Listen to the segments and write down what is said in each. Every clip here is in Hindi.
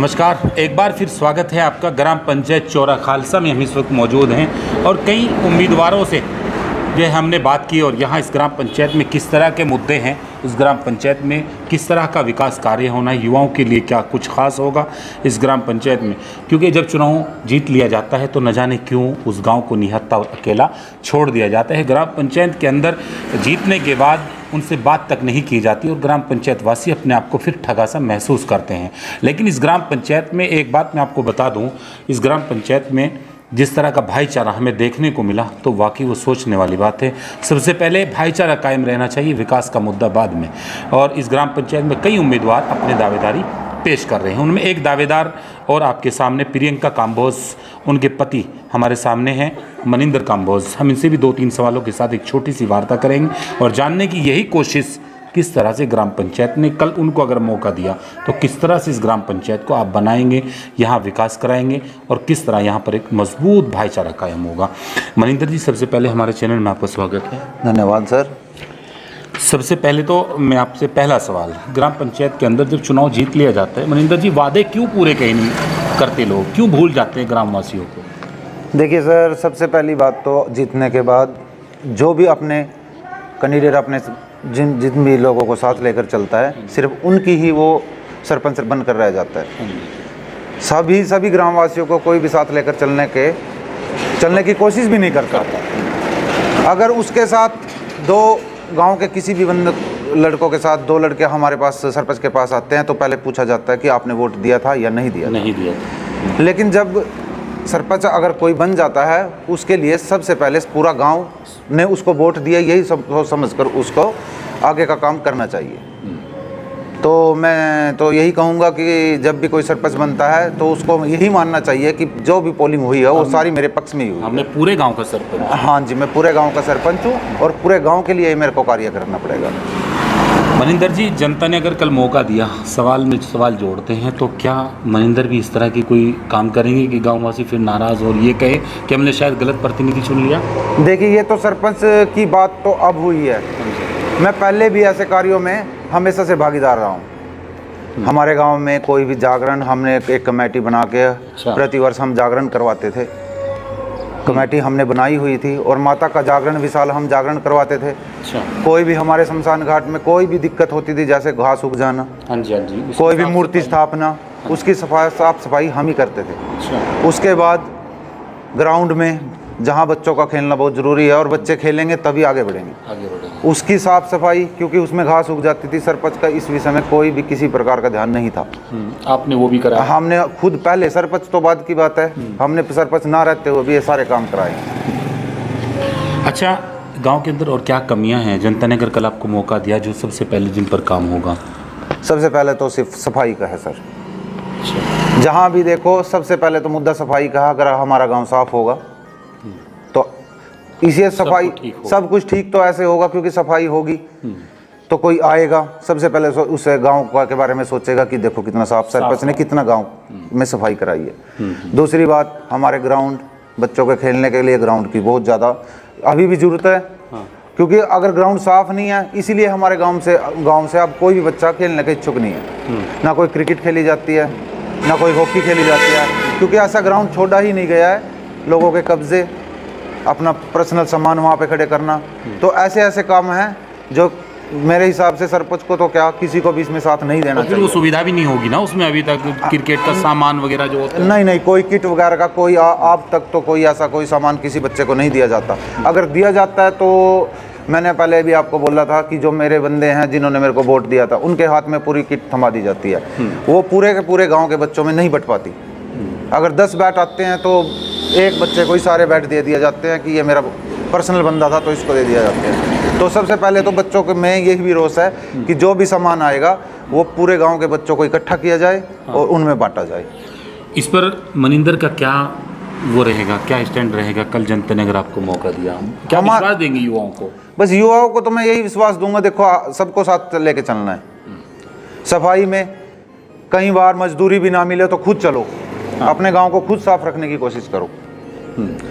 नमस्कार, एक बार फिर स्वागत है आपका ग्राम पंचायत चौरा खालसा में हम इस वक्त मौजूद हैं और कई उम्मीदवारों से जो हमने बात की और यहाँ इस ग्राम पंचायत में किस तरह के मुद्दे हैं, इस ग्राम पंचायत में किस तरह का विकास कार्य होना है, युवाओं के लिए क्या कुछ खास होगा इस ग्राम पंचायत में। क्योंकि जब चुनाव जीत लिया जाता है तो न जाने क्यों उस गांव को निहत्था और अकेला छोड़ दिया जाता है। ग्राम पंचायत के अंदर जीतने के बाद उनसे बात तक नहीं की जाती और ग्राम पंचायत वासी अपने आप को फिर ठगा सा महसूस करते हैं। लेकिन इस ग्राम पंचायत में एक बात मैं आपको बता दूं, इस ग्राम पंचायत में जिस तरह का भाईचारा हमें देखने को मिला तो वाकई वो सोचने वाली बात है। सबसे पहले भाईचारा कायम रहना चाहिए, विकास का मुद्दा बाद में। और इस ग्राम पंचायत में कई उम्मीदवार अपने दावेदारी पेश कर रहे हैं। उनमें एक दावेदार और आपके सामने प्रियंका काम्बोज, उनके पति हमारे सामने हैं मनिंदर काम्बोज। हम इनसे भी 2-3 सवालों के साथ एक छोटी सी वार्ता करेंगे और जानने की यही कोशिश किस तरह से ग्राम पंचायत ने कल उनको अगर मौका दिया तो किस तरह से इस ग्राम पंचायत को आप बनाएंगे, यहाँ विकास कराएंगे और किस तरह यहाँ पर एक मजबूत भाईचारा कायम होगा। मनिंदर जी, सबसे पहले हमारे चैनल में आपका स्वागत है। धन्यवाद सर। सबसे पहले तो मैं आपसे पहला सवाल, ग्राम पंचायत के अंदर जब चुनाव जीत लिया जाता है मनिंदर जी, वादे क्यों पूरे कहीं नहीं करते लोग, क्यों भूल जाते हैं ग्रामवासियों को? देखिए सर, सबसे पहली बात तो जीतने के बाद जो भी अपने कैंडिडेट अपने जिन भी लोगों को साथ लेकर चलता है, सिर्फ उनकी ही वो सरपंच बनकर रह जाता है। सभी ग्रामवासियों को कोई भी साथ लेकर चलने की कोशिश भी नहीं करता। अगर उसके साथ दो गांव के किसी भी लड़कों के साथ 2 लड़के हमारे पास सरपंच के पास आते हैं तो पहले पूछा जाता है कि आपने वोट दिया था या नहीं दिया। लेकिन जब सरपंच अगर कोई बन जाता है उसके लिए सबसे पहले पूरा गांव ने उसको वोट दिया, यही सोच समझकर उसको आगे का काम करना चाहिए। तो मैं तो यही कहूँगा कि जब भी कोई सरपंच बनता है तो उसको यही मानना चाहिए कि जो भी पोलिंग हुई है वो सारी मेरे पक्ष में ही हुई है। हमने पूरे गांव का सरपंच। हाँ जी, मैं पूरे गांव का सरपंच हूँ और पूरे गांव के लिए मेरे को कार्य करना पड़ेगा। मनिंदर जी, जनता ने अगर कल मौका दिया, सवाल में सवाल जोड़ते हैं, तो क्या मनिंदर भी इस तरह की कोई काम करेंगे कि गांववासी फिर नाराज और ये कहे कि हमने शायद गलत प्रतिनिधि चुन लिया? देखिए, ये तो सरपंच की बात तो अब हुई है। मैं पहले भी ऐसे कार्यों में हमेशा से भागीदार रहा हूँ। हमारे गांव में कोई भी जागरण, हमने एक कमेटी बना के प्रतिवर्ष हम जागरण करवाते थे। कमेटी हमने बनाई हुई थी और माता का जागरण विशाल हम जागरण करवाते थे। कोई भी हमारे शमशान घाट में कोई भी दिक्कत होती थी, जैसे घास उग जाना, कोई भी मूर्ति स्थापना, उसकी साफ सफाई हम ही करते थे। उसके बाद ग्राउंड में जहाँ बच्चों का खेलना बहुत ज़रूरी है और बच्चे खेलेंगे तभी आगे बढ़ेंगे, उसकी साफ सफाई, क्योंकि उसमें घास उग जाती थी। सरपंच का इस विषय में कोई भी किसी प्रकार का ध्यान नहीं था। आपने वो भी करा? हमने खुद, पहले सरपंच तो बाद की बात है, हमने सरपंच ना रहते हुए भी ये सारे काम कराए। अच्छा, गांव के अंदर और क्या कमियां हैं? जनता ने अगर कल आपको मौका दिया, जो सबसे पहले जिन पर काम होगा? सबसे पहले तो सिर्फ सफाई का है सर। जहाँ भी देखो सबसे पहले तो मुद्दा सफाई का। अगर हमारा गाँव साफ होगा तो इसे सफाई सब कुछ ठीक तो ऐसे होगा, क्योंकि सफाई होगी तो कोई आएगा सबसे पहले उस गांव के बारे में सोचेगा कि देखो कितना साफ, सरपंच ने कितना गांव में सफाई कराई है। दूसरी बात, हमारे ग्राउंड, बच्चों के खेलने के लिए ग्राउंड की बहुत ज़्यादा अभी भी ज़रूरत है। क्योंकि अगर ग्राउंड साफ नहीं है, इसीलिए हमारे गाँव से अब कोई भी बच्चा खेलने का इच्छुक नहीं है। ना कोई क्रिकेट खेली जाती है, ना कोई हॉकी खेली जाती है, क्योंकि ऐसा ग्राउंड छोड़ा ही नहीं गया है। लोगों के कब्जे, अपना पर्सनल सामान वहाँ पे खड़े करना, तो ऐसे काम हैं जो मेरे हिसाब से सरपंच को तो क्या, किसी को भी इसमें साथ नहीं देना चाहिए। वो सुविधा भी नहीं होगी ना उसमें अभी तक, क्रिकेट का सामान वगैरह जो होता है? नहीं, कोई किट वगैरह का कोई अब तक तो कोई ऐसा कोई सामान किसी बच्चे को नहीं दिया जाता। अगर दिया जाता है तो मैंने पहले भी आपको बोला था कि जो मेरे बंदे हैं जिन्होंने मेरे को वोट दिया था, उनके हाथ में पूरी किट थमा दी जाती है। वो पूरे के पूरे गाँव के बच्चों में नहीं बट पाती। अगर 10 बैट आते हैं तो एक बच्चे को ही सारे बैट दे दिया जाते हैं कि ये मेरा पर्सनल बंदा था तो इसको दे दिया जाते हैं। तो सबसे पहले तो बच्चों के में यही भी रोष है कि जो भी सामान आएगा वो पूरे गांव के बच्चों को इकट्ठा किया जाए और उनमें बांटा जाए। इस पर मनिंदर का क्या वो रहेगा, क्या स्टैंड रहेगा कल जनता ने अगर आपको मौका दिया? क्या विश्वास देंगे युवाओं को? बस युवाओं को तो मैं यही विश्वास दूंगा, देखो सबको साथ लेके चलना है। सफाई में कई बार मजदूरी भी ना मिले तो खुद चलो, अपने गांव को खुद साफ रखने की कोशिश करो।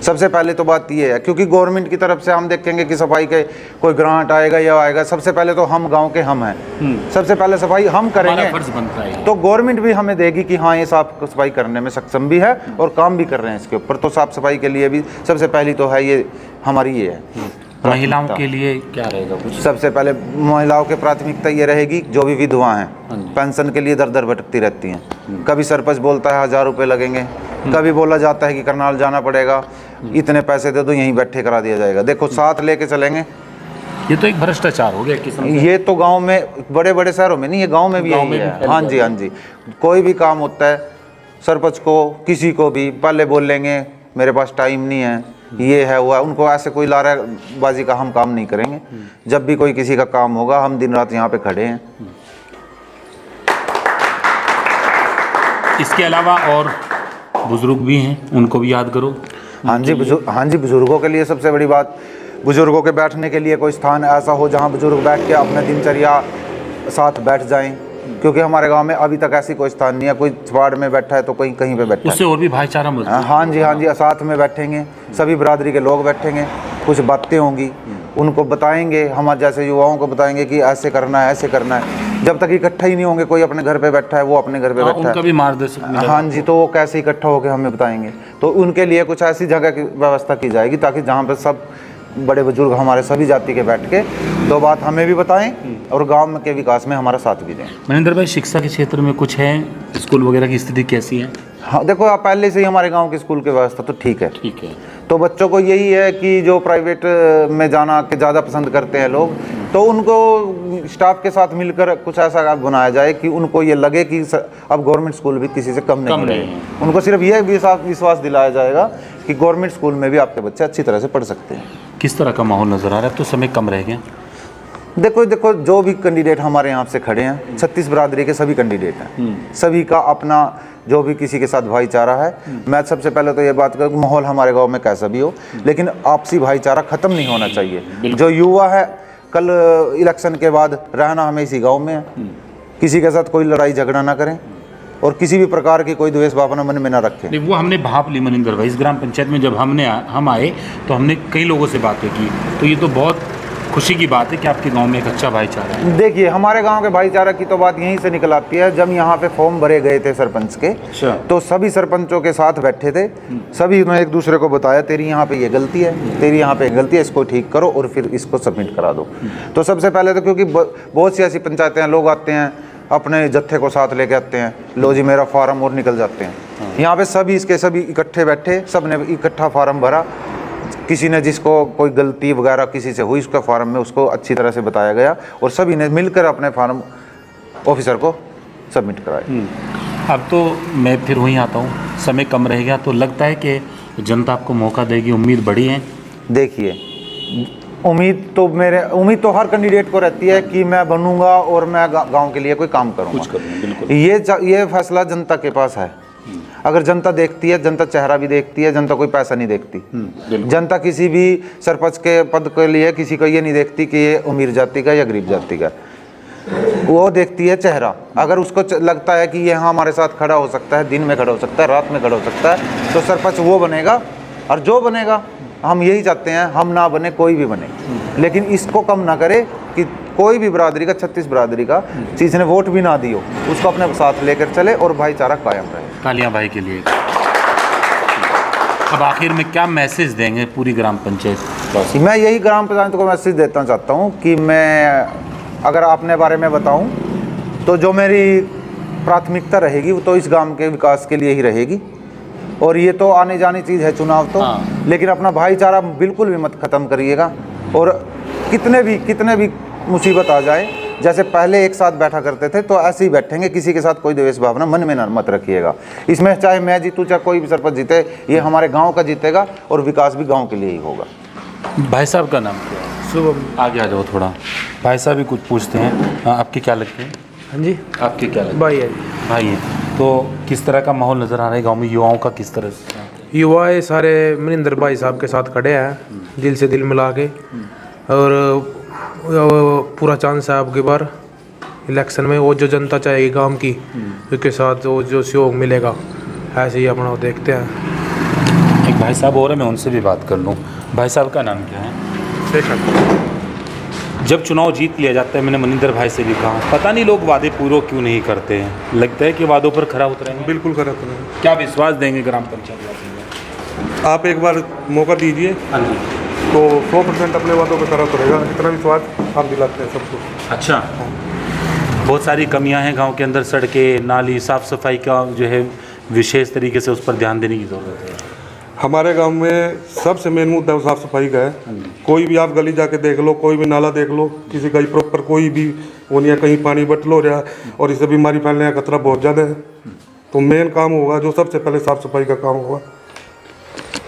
सबसे पहले तो बात ये है, क्योंकि गवर्नमेंट की तरफ से हम देखेंगे कि सफाई के कोई ग्रांट आएगा या आएगा, सबसे पहले तो हम गांव के हम हैं, सबसे पहले सफाई हम करेंगे, फर्ज बनता है। तो गवर्नमेंट भी हमें देगी कि हाँ ये साफ सफाई करने में सक्षम भी है और काम भी कर रहे हैं इसके ऊपर। तो साफ सफाई के लिए भी सबसे पहली तो है ये हमारी ये है। महिलाओं के लिए क्या रहेगा कुछ? सबसे पहले महिलाओं की प्राथमिकता ये रहेगी, जो भी विधवा हैं पेंशन के लिए दर दर भटकती रहती हैं। कभी सरपंच बोलता है 1000 रुपये लगेंगे, कभी बोला जाता है कि करनाल जाना पड़ेगा, इतने पैसे दे दो यहीं बैठे करा दिया जाएगा। देखो साथ लेके चलेंगे। ये तो एक भ्रष्टाचार हो गया किस्म से। ये तो गांव में, बड़े बड़े शहरों में नहीं, ये गांव में भी यही है। हाँ जी, हाँ जी, कोई भी काम होता है सरपंच को किसी को भी पहले बोल लेंगे मेरे पास टाइम नहीं है, ये है हुआ, उनको ऐसे कोई लाराबाजी का हम काम नहीं करेंगे। जब भी कोई किसी का काम होगा हम दिन रात यहाँ पे खड़े हैं। इसके अलावा और बुजुर्ग भी हैं, उनको भी याद करो। हाँ जी बुजुर्गों के लिए सबसे बड़ी बात, बुजुर्गों के बैठने के लिए कोई स्थान ऐसा हो जहाँ बुजुर्ग बैठ के अपने दिनचर्या साथ बैठ जाएं, क्योंकि हमारे गांव में अभी तक ऐसी कोई स्थान नहीं है। कोई वार्ड में बैठा है तो कोई कहीं पे बैठा है, उससे और भी भाईचारा मजबूत। हाँ जी, साथ में बैठेंगे, सभी बिरादरी के लोग बैठेंगे, कुछ बातें होंगी, उनको बताएंगे, हमारे जैसे युवाओं को बताएंगे कि ऐसे करना है, ऐसे करना है। जब तक इकट्ठा ही नहीं होंगे, कोई अपने घर पे बैठा है, वो अपने घर पे बैठा है, उनका भी मार्गदर्शन। हाँ जी, तो वो कैसे इकट्ठा होकर हमें बताएंगे। तो उनके लिए कुछ ऐसी जगह की व्यवस्था की जाएगी ताकि जहाँ पर सब बड़े बुजुर्ग हमारे सभी जाति के बैठ के दो बात हमें भी बताएं और गांव के विकास में हमारा साथ भी दें। मनिंदर भाई, शिक्षा के क्षेत्र में कुछ है, स्कूल वगैरह की स्थिति कैसी है? हाँ देखो, आप पहले से ही हमारे गांव की स्कूल की व्यवस्था तो ठीक है। ठीक है। तो बच्चों को यही है कि जो प्राइवेट में जाना के ज़्यादा पसंद करते हैं लोग, तो उनको स्टाफ के साथ मिलकर कुछ ऐसा बनाया जाए कि उनको ये लगे कि अब गवर्नमेंट स्कूल भी किसी से कम नहीं है। उनको सिर्फ ये विश्वास दिलाया जाएगा कि गवर्नमेंट स्कूल में भी आपके बच्चे अच्छी तरह से पढ़ सकते हैं। किस तरह का माहौल नज़र आ रहा है? तो समय कम रह गया। देखो जो भी कैंडिडेट हमारे यहाँ से खड़े हैं, 36 बिरादरी के सभी कैंडिडेट हैं, सभी का अपना जो भी किसी के साथ भाईचारा है। मैं सबसे पहले तो ये बात करूँ, माहौल हमारे गांव में कैसा भी हो, लेकिन आपसी भाईचारा ख़त्म नहीं होना चाहिए। जो युवा है, कल इलेक्शन के बाद रहना हमें इसी गाँव में है, किसी के साथ कोई लड़ाई झगड़ा ना करें और किसी भी प्रकार की कोई द्वेष भावना मन में ना रखें। नहीं, वो हमने भाप ली मनिंदर भाई। इस ग्राम पंचायत में जब हम आए तो हमने कई लोगों से बातें की, तो ये तो बहुत खुशी की बात है कि आपके गांव में एक अच्छा भाईचारा है। देखिए, हमारे गांव के भाईचारा की तो बात यहीं से निकल आती है। जब यहाँ पे फॉर्म भरे गए थे सरपंच के, तो सभी सरपंचों के साथ बैठे थे, सभी ने एक दूसरे को बताया तेरी यहाँ पे ये गलती है, तेरी यहाँ पे गलती है, इसको ठीक करो और फिर इसको सबमिट करा दो। तो सबसे पहले तो, क्योंकि बहुत सी ऐसी पंचायतें हैं, लोग आते हैं अपने जत्थे को साथ लेके आते हैं, लो जी मेरा फार्म, और निकल जाते हैं। यहाँ पे सभी इसके सभी इकट्ठे बैठे, सब ने इकट्ठा फार्म भरा। किसी ने जिसको कोई गलती वगैरह किसी से हुई, उसका फार्म में उसको अच्छी तरह से बताया गया और सभी ने मिलकर अपने फार्म ऑफिसर को सबमिट कराया। अब तो मैं फिर वहीं आता हूँ, समय कम रह गया, तो लगता है कि जनता आपको मौका देगी, उम्मीद बड़ी है। देखिए, उम्मीद तो हर कैंडिडेट को रहती है कि मैं बनूंगा और मैं गांव के लिए कोई काम करूंगा, कुछ करूंगा। बिल्कुल, ये फैसला जनता के पास है। अगर जनता देखती है, जनता चेहरा भी देखती है, जनता कोई पैसा नहीं देखती। जनता किसी भी सरपंच के पद के लिए किसी को ये नहीं देखती कि ये अमीर जाति का या गरीब जाति का, वो देखती है चेहरा। अगर उसको लगता है कि ये हाँ हमारे साथ खड़ा हो सकता है, दिन में खड़ा हो सकता है, रात में खड़ा हो सकता है, तो सरपंच वो बनेगा। और जो बनेगा, हम यही चाहते हैं, हम ना बने कोई भी बने, लेकिन इसको कम ना करे कि कोई भी बिरादरी का, 36 बिरादरी का जिसने वोट भी ना दी हो, उसको अपने साथ लेकर चले और भाईचारा कायम रहे। कालिया भाई के लिए अब आखिर में क्या मैसेज देंगे पूरी ग्राम पंचायत? मैं यही ग्राम पंचायत को मैसेज देना चाहता हूँ कि मैं अगर अपने बारे में बताऊँ तो जो मेरी प्राथमिकता रहेगी वो तो इस गांव के विकास के लिए ही रहेगी। और ये तो आने जानी चीज़ है चुनाव तो, लेकिन अपना भाईचारा बिल्कुल भी मत ख़त्म करिएगा। और कितने भी मुसीबत आ जाए, जैसे पहले एक साथ बैठा करते थे तो ऐसे ही बैठेंगे, किसी के साथ कोई द्वेष भावना मन में मत रखिएगा। इसमें चाहे मैं जीतूँ चाहे कोई भी सरपंच जीते, ये हमारे गांव का जीतेगा और विकास भी गांव के लिए ही होगा। भाई साहब का नाम क्या है? शुभम। आगे आ जाओ थोड़ा, भाई साहब भी कुछ पूछते हैं। आपकी क्या लगती है? हाँ जी, आपकी क्या लगती है? भाई है। भाई है। तो किस तरह का माहौल नज़र आ रहा है गाँव में? युवाओं का किस तरह से? युवा ये सारे मनिंदर भाई साहब के साथ खड़े हैं, दिल से दिल मिला के, और पूरा चांस है आपकी बार इलेक्शन में। वो जो जनता चाहेगी गांव की, उसके साथ वो जो सहयोग मिलेगा, ऐसे ही अपना देखते हैं। एक भाई भाई साहब और मैं उनसे भी बात कर लूँ। भाई साहब का नाम क्या है? जब चुनाव जीत लिया जाता है, मैंने मनिंदर भाई से भी कहा, पता नहीं लोग वादे पूरे क्यों नहीं करते हैं। लगता है कि वादों पर खरा उतरेंगे। बिल्कुल खरा उतरेंगे। क्या विश्वास देंगे ग्राम पंचायत वासियों आप एक बार मौका दीजिए हाँ जी। तो 100% अपने वादों पर खरा उतरेगा। इतना विश्वास आप दिलाते हैं सबको। अच्छा, बहुत सारी कमियां हैं गांव के अंदर, सड़कें, नाली, साफ़ सफाई का जो है विशेष तरीके से उस पर ध्यान देने की ज़रूरत है। हमारे गांव में सबसे मेन मुद्दा है साफ़ सफाई का है। कोई भी आप गली जाके देख लो, कोई भी नाला देख लो, किसी का प्रॉपर कोई भी वो नहीं है, कहीं पानी बटल हो रहा है और इससे बीमारी फैलने का खतरा बहुत ज़्यादा है। तो मेन काम होगा जो सबसे पहले साफ़ सफाई का काम होगा।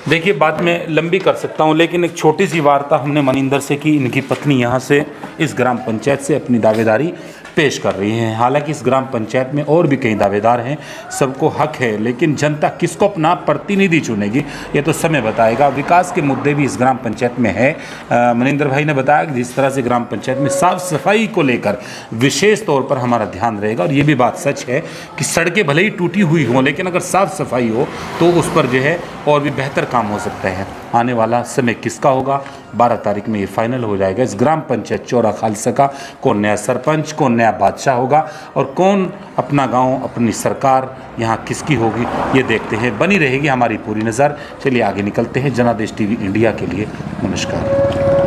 देखिए, बात मैं लंबी कर सकता हूं, लेकिन एक छोटी सी वार्ता हमने मनिंदर से की। इनकी पत्नी यहां से इस ग्राम पंचायत से अपनी दावेदारी पेश कर रही हैं। हालांकि इस ग्राम पंचायत में और भी कई दावेदार हैं, सबको हक है, लेकिन जनता किसको अपना प्रतिनिधि चुनेगी ये तो समय बताएगा। विकास के मुद्दे भी इस ग्राम पंचायत में है। मनिंदर भाई ने बताया कि जिस तरह से ग्राम पंचायत में साफ़ सफाई को लेकर विशेष तौर पर हमारा ध्यान रहेगा, और ये भी बात सच है कि सड़कें भले ही टूटी हुई हों, लेकिन अगर साफ़ सफाई हो तो उस पर जो है और भी बेहतर काम हो सकता है। आने वाला समय किसका होगा, 12 तारीख में ये फाइनल हो जाएगा। इस ग्राम पंचायत चौरा खालसा का कौन नया सरपंच, कौन नया बादशाह होगा और कौन अपना गांव, अपनी सरकार यहाँ किसकी होगी, ये देखते हैं। बनी रहेगी हमारी पूरी नज़र। चलिए आगे निकलते हैं। जनादेश टीवी इंडिया के लिए नमस्कार।